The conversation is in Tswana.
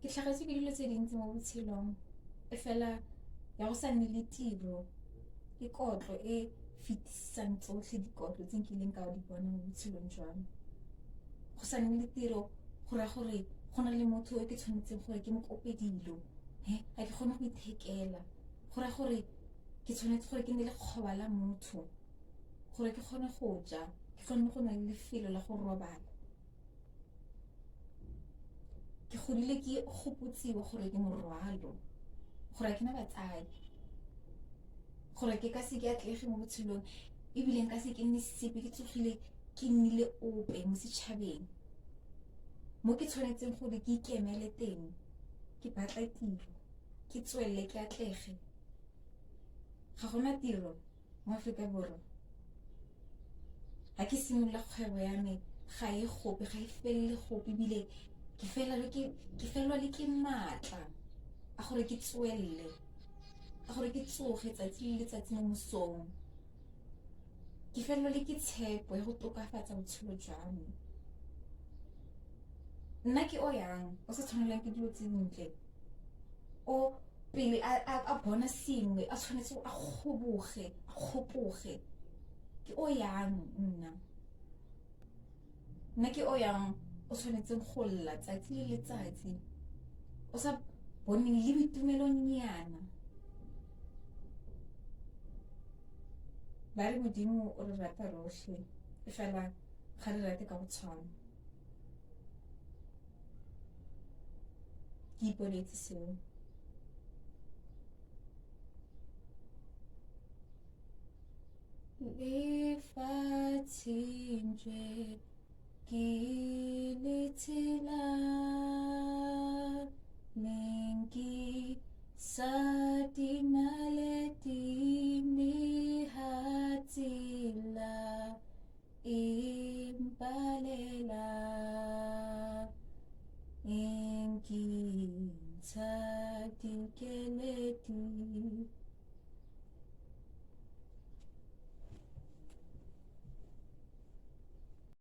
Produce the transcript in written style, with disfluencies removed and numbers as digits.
ke tlhagetswe ke dilo tse dintsi mo botshelong e fela ya go sa nne le tiro ke kotlo e fetisisang tsotlhe dikotlo tse nkileng ka di bona mo botshelong jwa me. Go sa nne le tiro go raya gore go na le motho o ke tshwanetseng gore ke mo kope dilo ga ke kgone go ithekela go raya gore ke tshwanetse gore ke nne le kgoba la motho gore ke kgone go ja ke kgone go na le lefelo la go robala. Ke godile ke gopotsiwa gore ke morwalo gore ke na batsadi gore ke ka se ke atlege mo botshelong ebile nka se ke nne sepe ke tsogile ke nnile ope mo setšhabeng mo ke tshwanetseng gore ke ikemele teng ke batla tiro ke tswelele ke atlege. Ga gona tiro mo Aforika Borwa ga ke simolola kgwebo ya me ga e gope ga e felele gope ebile ke felelwa le ke maatla a gore ke tswelele a gore ke tsoge tsatsi le letsatsi mo mosong ke felelwa le ke tshepo ya go tokafatsa botshelo jwa me. Nna ke o yang o sa tshwanelang ke dilo tse dintle o pele a bona sengwe a tshwanetse a kgopoge ke o yang nna ke o yang o tshwanetseng go lla tsatsi le letsatsi o sa boneng le boitumelonyana. Ba re Modimo o re rata rotlhe e fela ga re rate ka go tshwana. Ke ipoletse seo. Lefatsheng je ke le tshela lenki sa dinaledi hatsila impalela enkintsha dikeledi